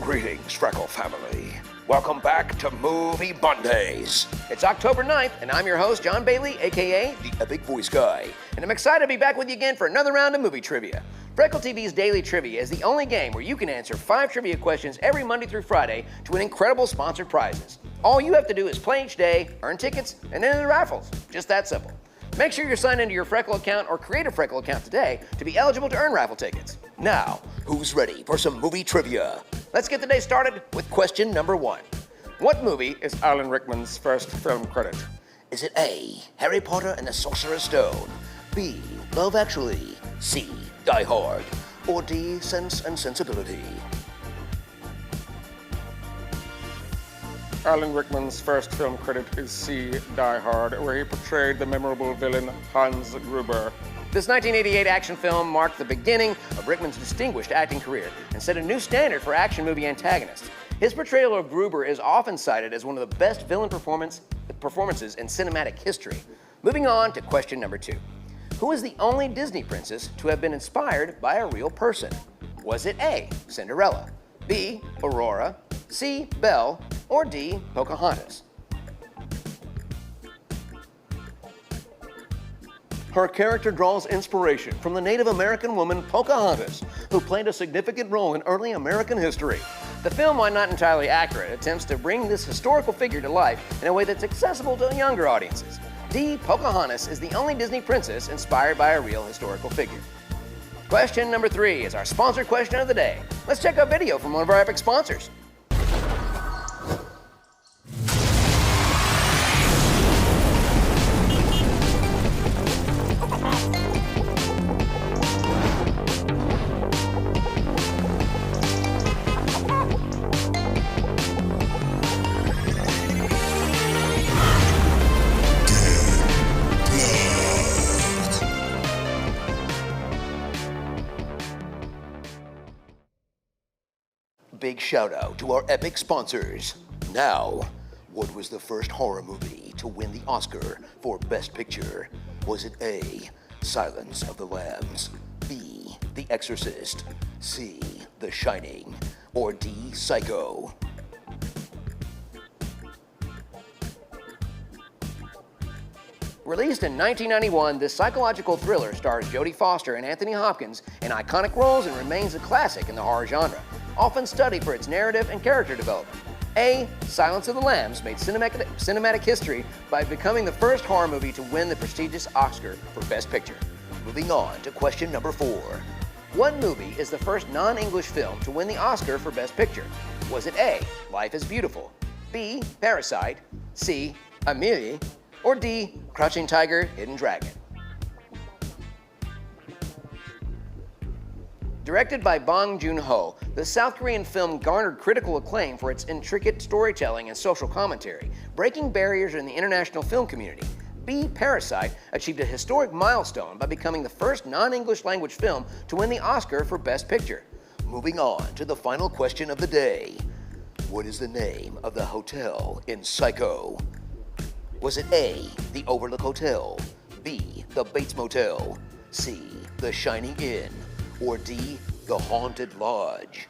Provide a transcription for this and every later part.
Greetings, Freckle family. Welcome back to Movie Mondays. It's October 9th, and I'm your host, John Bailey, a.k.a. the Epic Voice Guy. And I'm excited to be back with you again for another round of movie trivia. Freckle TV's Daily Trivia is the only game where you can answer 5 trivia questions every Monday through Friday to win incredible sponsored prizes. All you have to do is play each day, earn tickets, and enter the raffles. Just that simple. Make sure you're signed into your Freckle account or create a Freckle account today to be eligible to earn raffle tickets. Now, who's ready for some movie trivia? Let's get the day started with question number 1. What movie is Alan Rickman's first film credit? Is it A, Harry Potter and the Sorcerer's Stone, B, Love Actually, C, Die Hard, or D, Sense and Sensibility? Alan Rickman's first film credit is C, Die Hard, where he portrayed the memorable villain Hans Gruber. This 1988 action film marked the beginning of Rickman's distinguished acting career and set a new standard for action movie antagonists. His portrayal of Gruber is often cited as one of the best villain performances in cinematic history. Moving on to question number 2. Who is the only Disney princess to have been inspired by a real person? Was it A, Cinderella, B, Aurora, C, Belle, or D, Pocahontas? Her character draws inspiration from the Native American woman Pocahontas, who played a significant role in early American history. The film, while not entirely accurate, attempts to bring this historical figure to life in a way that's accessible to younger audiences. D, Pocahontas is the only Disney princess inspired by a real historical figure. Question number 3 is our sponsored question of the day. Let's check out a video from one of our epic sponsors. Big shout out to our epic sponsors. Now, what was the first horror movie to win the Oscar for Best Picture? Was it A, Silence of the Lambs, B, The Exorcist, C, The Shining, or D, Psycho? Released in 1991, this psychological thriller stars Jodie Foster and Anthony Hopkins in iconic roles and remains a classic in the horror genre, often studied for its narrative and character development. A, Silence of the Lambs made cinematic history by becoming the first horror movie to win the prestigious Oscar for Best Picture. Moving on to question number 4. What movie is the first non-English film to win the Oscar for Best Picture? Was it A, Life is Beautiful, B, Parasite, C, Amelie, or D, Crouching Tiger, Hidden Dragon? Directed by Bong Joon-ho, the South Korean film garnered critical acclaim for its intricate storytelling and social commentary, breaking barriers in the international film community. B, Parasite achieved a historic milestone by becoming the first non-English language film to win the Oscar for Best Picture. Moving on to the final question of the day. What is the name of the hotel in Psycho? Was it A, the Overlook Hotel, B, the Bates Motel, C, the Shining Inn, or D, the Haunted Lodge?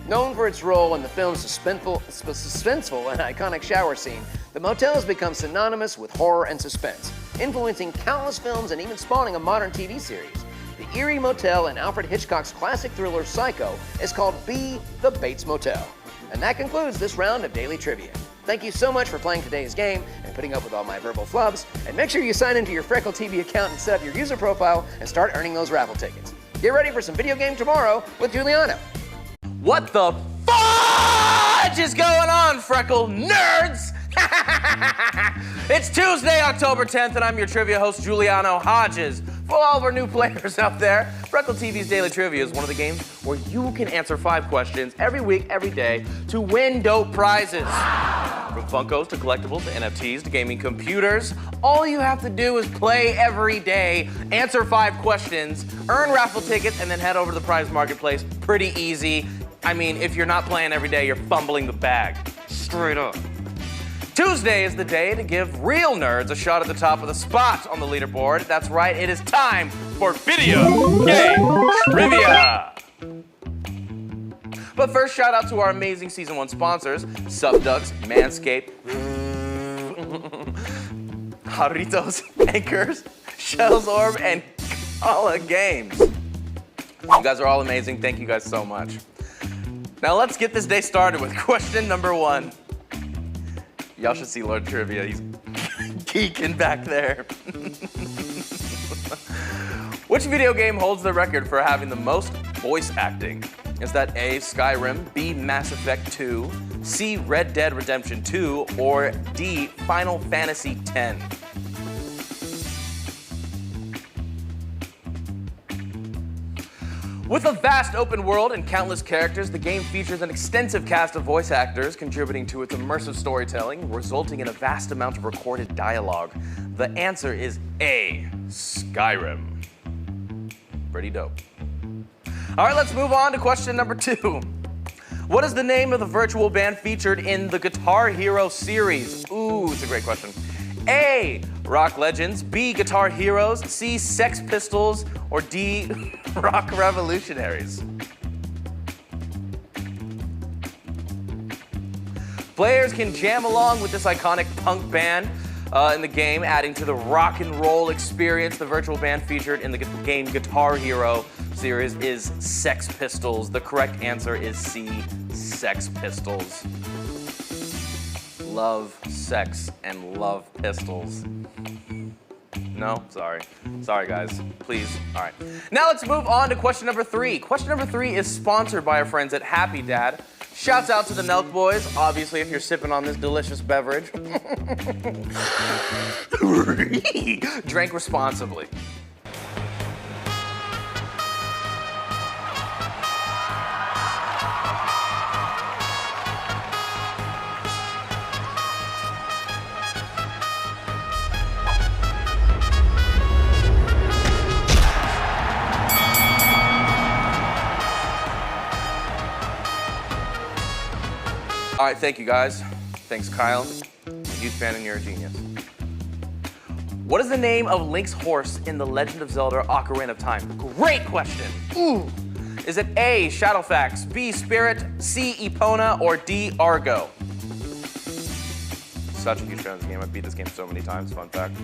Known for its role in the film's suspenseful and iconic shower scene, the motel has become synonymous with horror and suspense, influencing countless films and even spawning a modern TV series. The Eerie Motel in Alfred Hitchcock's classic thriller Psycho is called B, the Bates Motel. And that concludes this round of Daily Trivia. Thank you so much for playing today's game and putting up with all my verbal flubs. And make sure you sign into your Freckle TV account and set up your user profile and start earning those raffle tickets. Get ready for some video game tomorrow with Giuliano. What the fudge is going on, Freckle nerds? It's Tuesday, October 10th, and I'm your trivia host, Giuliano Hodges. For all of our new players out there, Freckle TV's Daily Trivia is one of the games where you can answer 5 questions every week, every day to win dope prizes. From Funkos to collectibles to NFTs to gaming computers, all you have to do is play every day, answer 5 questions, earn raffle tickets, and then head over to the prize marketplace. Pretty easy. I mean, if you're not playing every day, you're fumbling the bag. Straight up. Tuesday is the day to give real nerds a shot at the top of the spot on the leaderboard. That's right, it is time for video game trivia. But first, shout out to our amazing Season 1 sponsors, Subducks, Manscaped, Jarritos, Anchors, Shells Orb, and Kala Games. You guys are all amazing. Thank you guys so much. Now let's get this day started with question number 1. Y'all should see Lord Trivia. He's geeking back there. Which video game holds the record for having the most voice acting? Is that A, Skyrim, B, Mass Effect 2, C, Red Dead Redemption 2, or D, Final Fantasy X? With a vast open world and countless characters, the game features an extensive cast of voice actors contributing to its immersive storytelling, resulting in a vast amount of recorded dialogue. The answer is A, Skyrim. Pretty dope. All right, let's move on to question number 2. What is the name of the virtual band featured in the Guitar Hero series? Ooh, it's a great question. A, Rock Legends, B, Guitar Heroes, C, Sex Pistols, or D, Rock Revolutionaries? Players can jam along with this iconic punk band in the game, adding to the rock and roll experience. The virtual band featured in the game Guitar Hero series is Sex Pistols. The correct answer is C, Sex Pistols. Love sex and love pistols. No? Sorry. Sorry, guys. Please. All right. Now let's move on to question number 3. Question number 3 is sponsored by our friends at Happy Dad. Shouts out to the Nelk Boys, obviously, if you're sipping on this delicious beverage. Drink responsibly. All right, thank you guys. Thanks, Kyle. I'm a huge fan and you're a genius. What is the name of Link's horse in The Legend of Zelda Ocarina of Time? Great question. Ooh. Is it A, Shadowfax, B, Spirit, C, Epona, or D, Argo? Such a huge fan of this game. I've beat this game so many times, fun fact.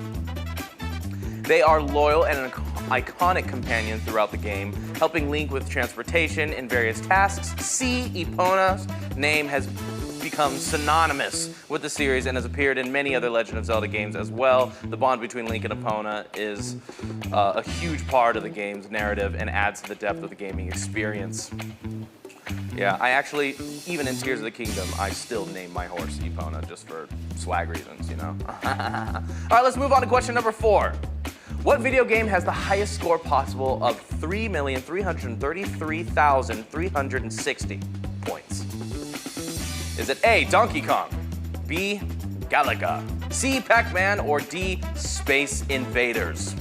They are loyal and an iconic companion throughout the game, helping Link with transportation and various tasks. C, Epona's name has become synonymous with the series and has appeared in many other Legend of Zelda games as well. The bond between Link and Epona is a huge part of the game's narrative and adds to the depth of the gaming experience. Yeah, I actually, even in Tears of the Kingdom, I still name my horse Epona just for swag reasons, you know? All right, let's move on to question number 4. What video game has the highest score possible of 3,333,360 points? Is it A, Donkey Kong, B, Galaga, C, Pac-Man, or D, Space Invaders?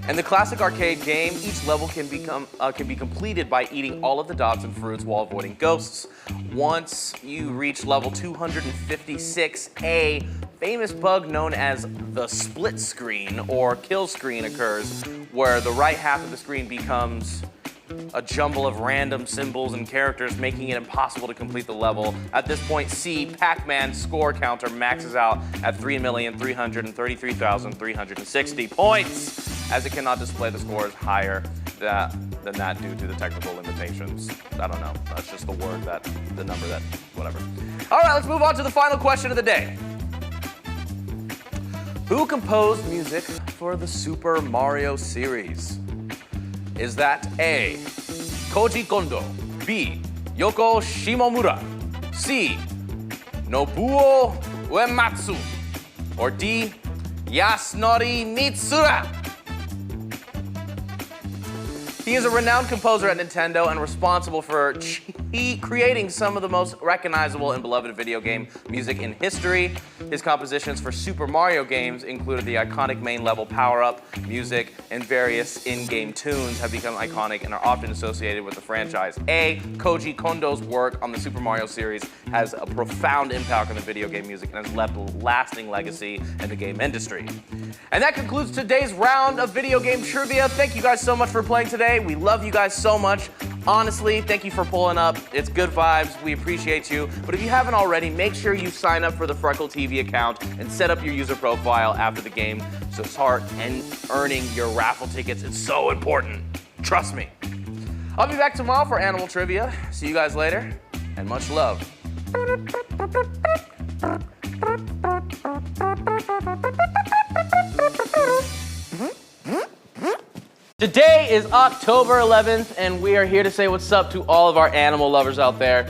In the classic arcade game, each level can be completed by eating all of the dots and fruits while avoiding ghosts. Once you reach level 256, a famous bug known as the split screen or kill screen occurs, where the right half of the screen becomes a jumble of random symbols and characters, making it impossible to complete the level. At this point, C, Pac-Man's score counter maxes out at 3,333,360 points, as it cannot display the scores higher than that due to the technical limitations. I don't know, that's just the word that, the number that, whatever. All right, let's move on to the final question of the day. Who composed music for the Super Mario series? Is that A, Koji Kondo, B, Yoko Shimomura, C, Nobuo Uematsu, or D, Yasunori Mitsura? He is a renowned composer at Nintendo and responsible for creating some of the most recognizable and beloved video game music in history. His compositions for Super Mario games included the iconic main level power-up, music, and various in-game tunes have become iconic and are often associated with the franchise. Koji Kondo's work on the Super Mario series has a profound impact on the video game music and has left a lasting legacy in the game industry. And that concludes today's round of video game trivia. Thank you guys so much for playing today. We love you guys so much. Honestly, thank you for pulling up. It's good vibes. We appreciate you. But if you haven't already, make sure you sign up for the Freckle TV account and set up your user profile after the game. So start earning your raffle tickets. It's so important. Trust me. I'll be back tomorrow for animal trivia. See you guys later, and much love. Today is October 11th, and we are here to say what's up to all of our animal lovers out there.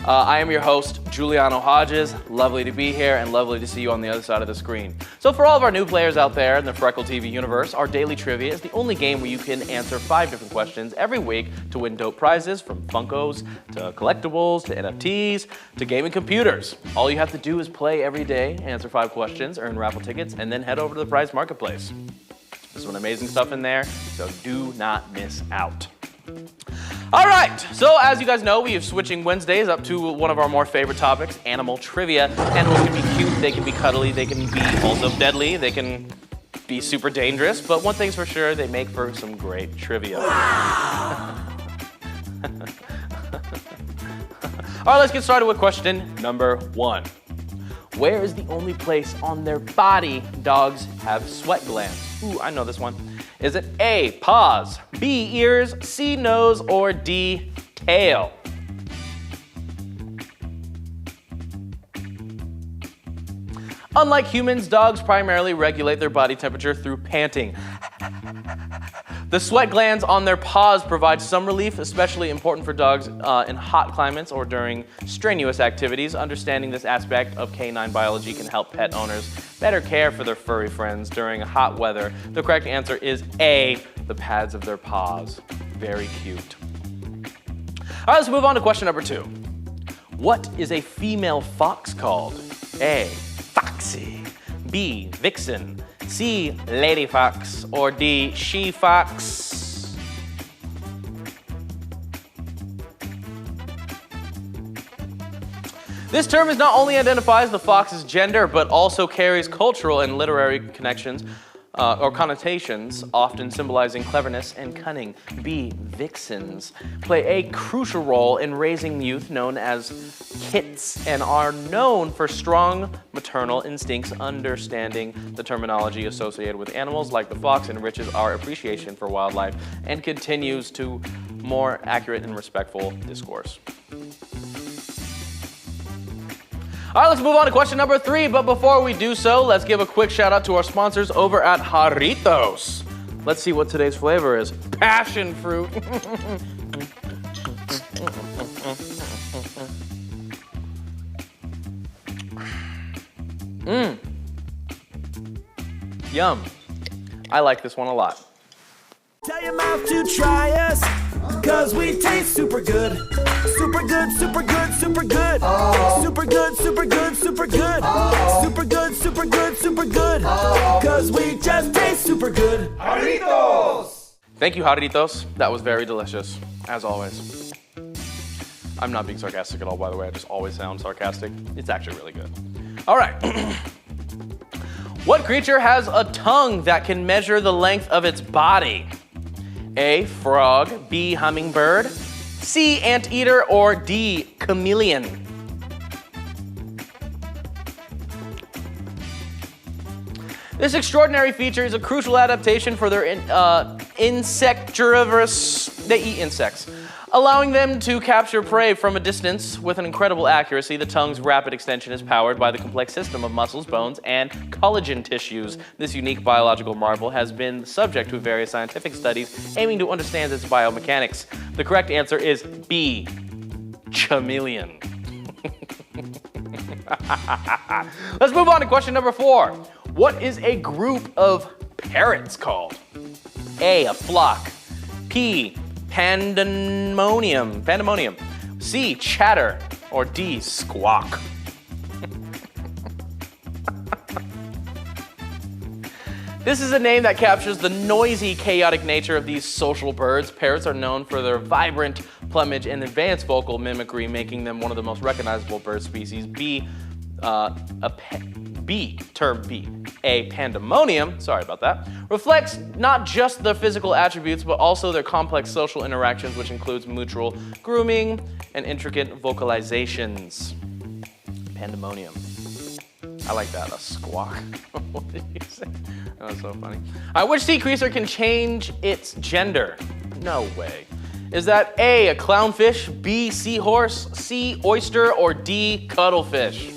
I am your host, Juliano Hodges. Lovely to be here and lovely to see you on the other side of the screen. So for all of our new players out there in the Freckle TV universe, our daily trivia is the only game where you can answer 5 different questions every week to win dope prizes, from Funkos to collectibles to NFTs to gaming computers. All you have to do is play every day, answer 5 questions, earn raffle tickets, and then head over to the prize marketplace. There's some amazing stuff in there, so do not miss out. All right, so as you guys know, we are switching Wednesdays up to one of our more favorite topics, animal trivia. Animals can be cute, they can be cuddly, they can be also deadly, they can be super dangerous, but one thing's for sure, they make for some great trivia. All right, let's get started with question number 1. Where is the only place on their body dogs have sweat glands? Ooh, I know this one. Is it A, paws, B, ears, C, nose, or D, tail? Unlike humans, dogs primarily regulate their body temperature through panting. The sweat glands on their paws provide some relief, especially important for dogs in hot climates or during strenuous activities. Understanding this aspect of canine biology can help pet owners better care for their furry friends during hot weather. The correct answer is A, the pads of their paws. Very cute. All right, let's move on to question number 2. What is a female fox called? A, foxy, B, vixen, C, lady fox, or D, she fox? This term not only identifies the fox's gender, but also carries cultural and literary connections or connotations, often symbolizing cleverness and cunning. B, vixens play a crucial role in raising youth known as kits and are known for strong maternal instincts. Understanding the terminology associated with animals like the fox enriches our appreciation for wildlife and continues to more accurate and respectful discourse. All right, let's move on to question number 3, but before we do so, let's give a quick shout out to our sponsors over at Jarritos. Let's see what today's flavor is. Passion fruit. Yum. I like this one a lot. Tell your mouth to try us, cause we taste super good. Super good, super good, super good. Oh. Super good, super good, super good. Oh. Super good, super good, super good. Oh. Cause we just taste super good. Jarritos! Thank you, Jarritos. That was very delicious, as always. I'm not being sarcastic at all, by the way. I just always sound sarcastic. It's actually really good. All right. What creature has a tongue that can measure the length of its body? A, frog, B, hummingbird, C, anteater, or D, chameleon? This extraordinary feature is a crucial adaptation for their insectivorous, they eat insects, allowing them to capture prey from a distance with an incredible accuracy. The tongue's rapid extension is powered by the complex system of muscles, bones, and collagen tissues. This unique biological marvel has been subject to various scientific studies aiming to understand its biomechanics. The correct answer is B, chameleon. Let's move on to question number 4. What is a group of parrots called? A flock, P, pandemonium, C, chatter, or D, squawk? This is a name that captures the noisy, chaotic nature of these social birds. Parrots are known for their vibrant plumage and advanced vocal mimicry, making them one of the most recognizable bird species. Term B. A, pandemonium, sorry about that, reflects not just their physical attributes, but also their complex social interactions, which includes mutual grooming and intricate vocalizations. Pandemonium. I like that, a squawk. What did you say? That was so funny. Which sea creature can change its gender? No way. Is that A, a clownfish, B, seahorse, C, oyster, or D, cuttlefish?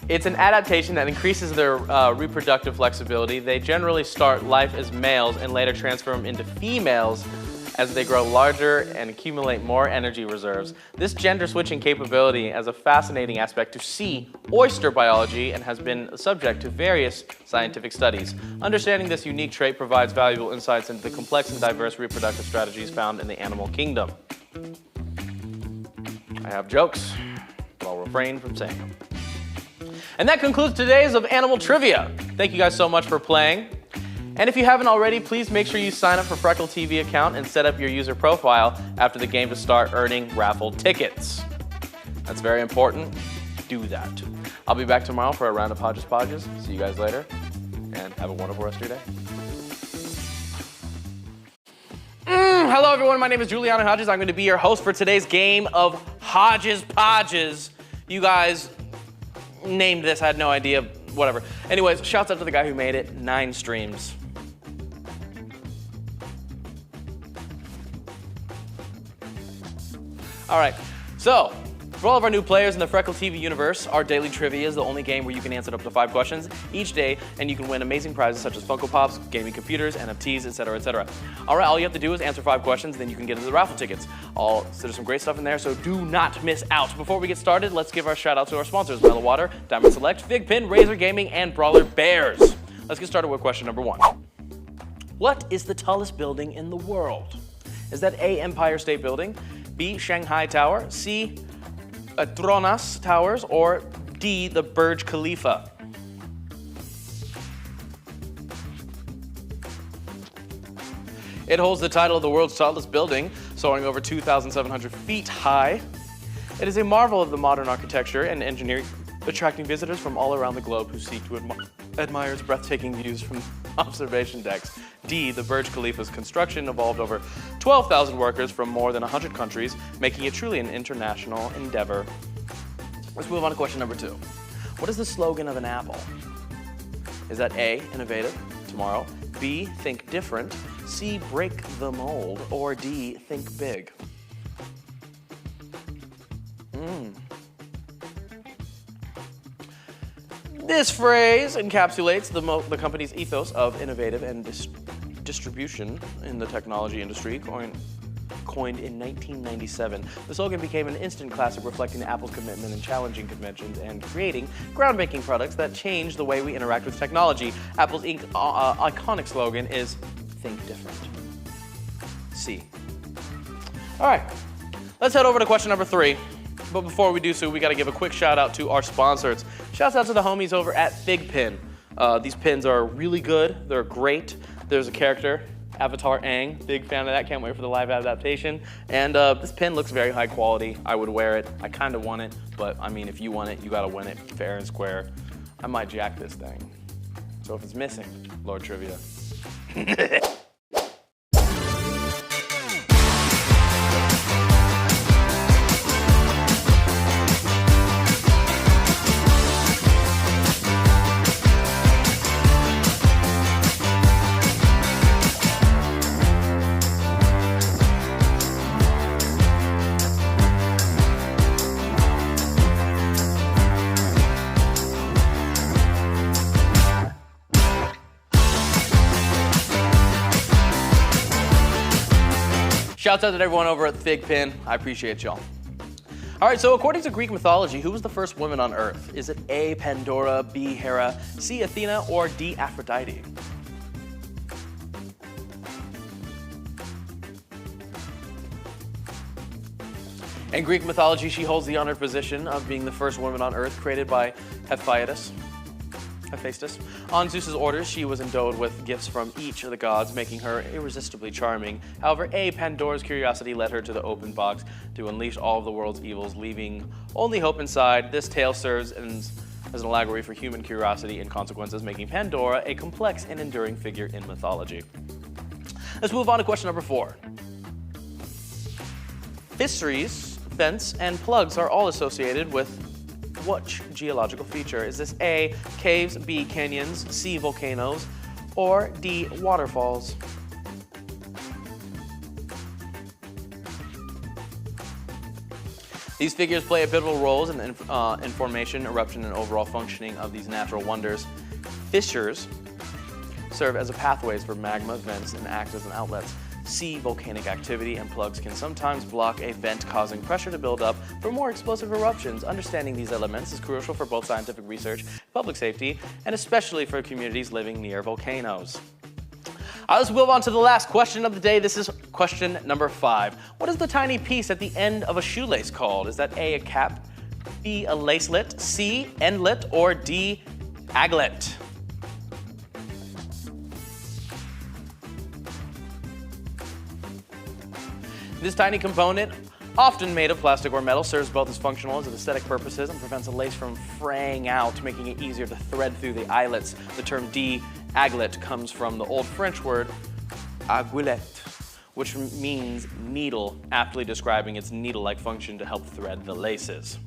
It's an adaptation that increases their reproductive flexibility. They generally start life as males and later transform into females as they grow larger and accumulate more energy reserves. This gender switching capability is a fascinating aspect to sea oyster biology and has been subject to various scientific studies. Understanding this unique trait provides valuable insights into the complex and diverse reproductive strategies found in the animal kingdom. I have jokes, but I'll refrain from saying them. And that concludes today's of Animal Trivia. Thank you guys so much for playing. And if you haven't already, please make sure you sign up for Freckle TV account and set up your user profile after the game to start earning raffle tickets. That's very important. Do that. I'll be back tomorrow for a round of Hodges Podges. See you guys later, and have a wonderful rest of your day. Hello everyone, my name is Juliana Hodges. I'm going to be your host for today's game of Hodges Podges. You guys named this, I had no idea, whatever. Anyways, shouts out to the guy who made it, 9 streams. All right, so for all of our new players in the Freckle TV universe, our daily trivia is the only game where you can answer up to 5 questions each day, and you can win amazing prizes such as Funko Pops, gaming computers, NFTs, etc., etc. All right, all you have to do is answer 5 questions, then you can get into the raffle tickets. So there's some great stuff in there, so do not miss out. Before we get started, let's give our shout out to our sponsors, Mellow Water, Diamond Select, Fig Pin, Razor Gaming, and Brawler Bears. Let's get started with question number 1. What is the tallest building in the world? Is that A, Empire State Building, B, Shanghai Tower, C, Tronas Towers, or D, the Burj Khalifa? It holds the title of the world's tallest building, soaring over 2,700 feet high. It is a marvel of the modern architecture and engineering, attracting visitors from all around the globe who seek to admire its breathtaking views from observation decks. D, the Burj Khalifa's construction involved over 12,000 workers from more than 100 countries, making it truly an international endeavor. Let's move on to question number 2. What is the slogan of an Apple? Is that A, innovative, tomorrow, B, think different, C, break the mold, or D, think big? This phrase encapsulates the company's ethos of innovative and distribution in the technology industry, coined in 1997. The slogan became an instant classic, reflecting Apple's commitment in challenging conventions and creating groundbreaking products that change the way we interact with technology. Apple's iconic slogan is "Think Different." C. All right, let's head over to question number 3. But before we do so, we got to give a quick shout out to our sponsors. Shouts out to the homies over at Fig Pin. These pins are really good. They're great. There's a character, Avatar Aang. Big fan of that. Can't wait for the live adaptation. And this pin looks very high quality. I would wear it. I kind of want it, but I mean, if you want it, you got to win it fair and square. I might jack this thing. So if it's missing, Lord Trivia. Shouts out to everyone over at Fig Pin. I appreciate y'all. All right, so according to Greek mythology, who was the first woman on Earth? Is it A, Pandora, B, Hera, C, Athena, or D, Aphrodite? In Greek mythology, she holds the honored position of being the first woman on Earth, created by Hephaestus. On Zeus's orders, she was endowed with gifts from each of the gods, making her irresistibly charming. However, Pandora's curiosity led her to the open box to unleash all of the world's evils, leaving only hope inside. This tale serves as an allegory for human curiosity and consequences, making Pandora a complex and enduring figure in mythology. Let's move on to question number 4. Fisheries, vents, and plugs are all associated with which geological feature? Is this A, caves, B, canyons, C, volcanoes, or D, waterfalls? These figures play a pivotal role in formation, eruption, and overall functioning of these natural wonders. Fissures serve as pathways for magma vents and act as outlets. C, volcanic activity, and plugs can sometimes block a vent, causing pressure to build up for more explosive eruptions. Understanding these elements is crucial for both scientific research, public safety, and especially for communities living near volcanoes. Let's move on to the last question of the day. This is question number 5. What is the tiny piece at the end of a shoelace called? Is that A, a cap, B, a lacelet, C, endlet, or D, aglet? This tiny component, often made of plastic or metal, serves both as functional as aesthetic purposes and prevents a lace from fraying out, making it easier to thread through the eyelets. The term D, aglet, comes from the Old French word aiguillette, which means needle, aptly describing its needle-like function to help thread the laces.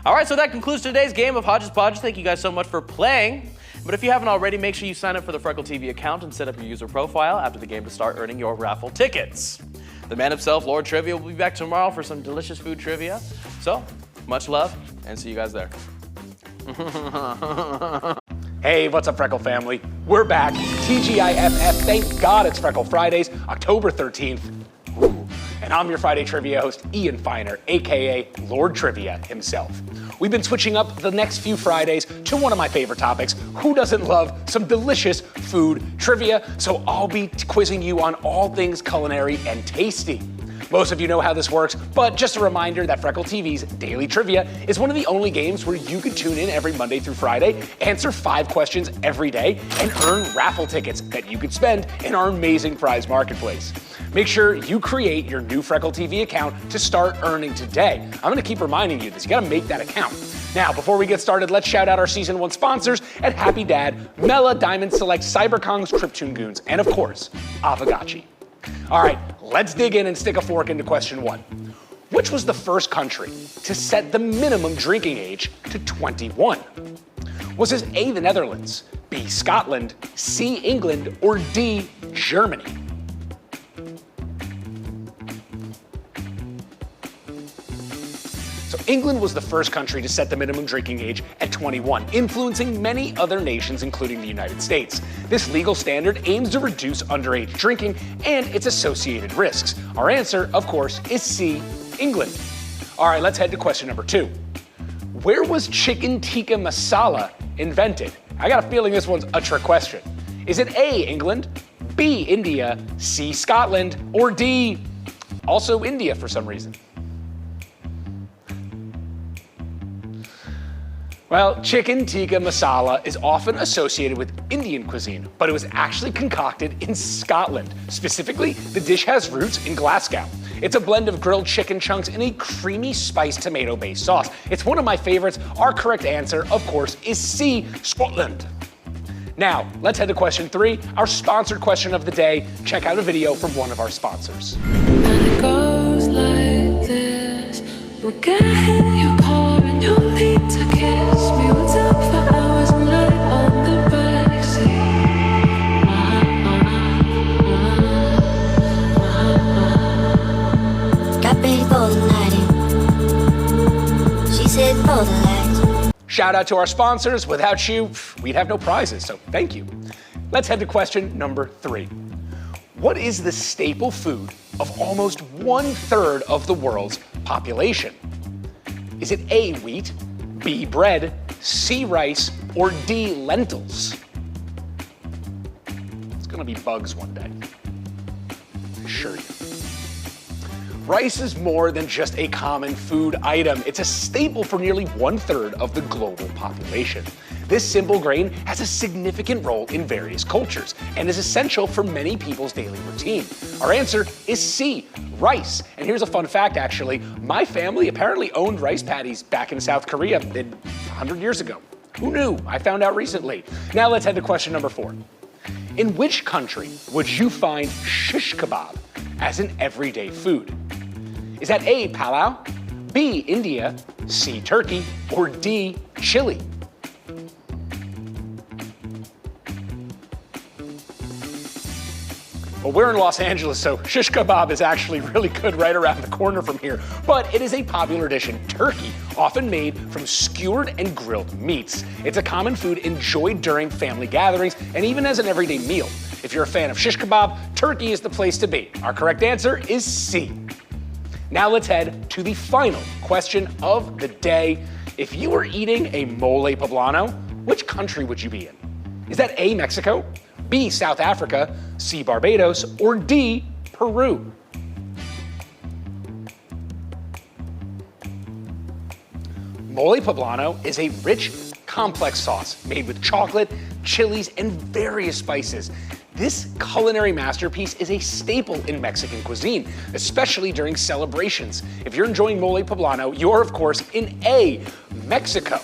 All right, so that concludes today's game of Hodges Podges. Thank you guys so much for playing. But if you haven't already, make sure you sign up for the Freckle TV account and set up your user profile after the game to start earning your raffle tickets. The man himself, Lord Trivia, will be back tomorrow for some delicious food trivia. So, much love, and see you guys there. Hey, what's up, Freckle family? We're back. TGIFF, thank God it's Freckle Fridays, October 13th. Ooh. And I'm your Friday trivia host, Ian Feiner, aka Lord Trivia himself. We've been switching up the next few Fridays to one of my favorite topics. Who doesn't love some delicious food trivia? So I'll be quizzing you on all things culinary and tasty. Most of you know how this works, but just a reminder that Freckle TV's Daily Trivia is one of the only games where you can tune in every Monday through Friday, answer 5 questions every day, and earn raffle tickets that you could spend in our amazing prize marketplace. Make sure you create your new Freckle TV account to start earning today. I'm gonna keep reminding you this, you gotta make that account. Now, before we get started, let's shout out our Season 1 sponsors at Happy Dad, Mela, Diamond Select, Cyberkongs, Kryptoon Goons, and of course, Avagachi. All right, let's dig in and stick a fork into question 1. Which was the first country to set the minimum drinking age to 21? Was it A, the Netherlands, B, Scotland, C, England, or D, Germany? So England was the first country to set the minimum drinking age at 21, influencing many other nations, including the United States. This legal standard aims to reduce underage drinking and its associated risks. Our answer, of course, is C, England. All right, let's head to question number 2. Where was chicken tikka masala invented? I got a feeling this one's a trick question. Is it A, England, B, India, C, Scotland, or D, also India for some reason? Well, chicken tikka masala is often associated with Indian cuisine, but it was actually concocted in Scotland. Specifically, the dish has roots in Glasgow. It's a blend of grilled chicken chunks in a creamy spiced tomato-based sauce. It's one of my favorites. Our correct answer, of course, is C, Scotland. Now, let's head to question 3, our sponsored question of the day. Check out a video from one of our sponsors. And it goes like this. We'll get in your car and you'll need to kiss me. We'll talk for hours and lie on the backseat. Got paid for the night. She said for the lights. Shout out to our sponsors. Without you, we'd have no prizes, so thank you. Let's head to question number 3. What is the staple food of almost 1/3 of the world's population? Is it A, wheat, B, bread, C, rice, or D, lentils? It's gonna be bugs one day. I assure you. Rice is more than just a common food item. It's a staple for nearly 1/3 of the global population. This simple grain has a significant role in various cultures and is essential for many people's daily routine. Our answer is C, rice. And here's a fun fact, actually. My family apparently owned rice paddies back in South Korea 100 years ago. Who knew? I found out recently. Now let's head to question number 4. In which country would you find shish kebab as an everyday food? Is that A, Palau, B, India, C, Turkey, or D, Chile? Well, we're in Los Angeles, so shish kebab is actually really good right around the corner from here. But it is a popular dish in Turkey, often made from skewered and grilled meats. It's a common food enjoyed during family gatherings and even as an everyday meal. If you're a fan of shish kebab, Turkey is the place to be. Our correct answer is C. Now let's head to the final question of the day. If you were eating a mole poblano, which country would you be in? Is that A, Mexico, B, South Africa, C, Barbados, or D, Peru? Mole poblano is a rich, complex sauce made with chocolate, chilies, and various spices. This culinary masterpiece is a staple in Mexican cuisine, especially during celebrations. If you're enjoying mole poblano, you're of course in A, Mexico.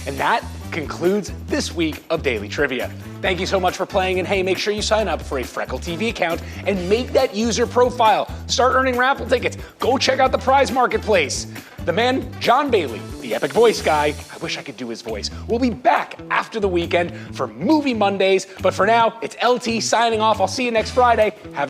And that concludes this week of Daily Trivia. Thank you so much for playing, and hey, make sure you sign up for a Freckle TV account and make that user profile. Start earning raffle tickets. Go check out the prize marketplace. The man, John Bailey, the epic voice guy, I wish I could do his voice, will be back after the weekend for Movie Mondays, but for now, it's LT signing off. I'll see you next Friday. Have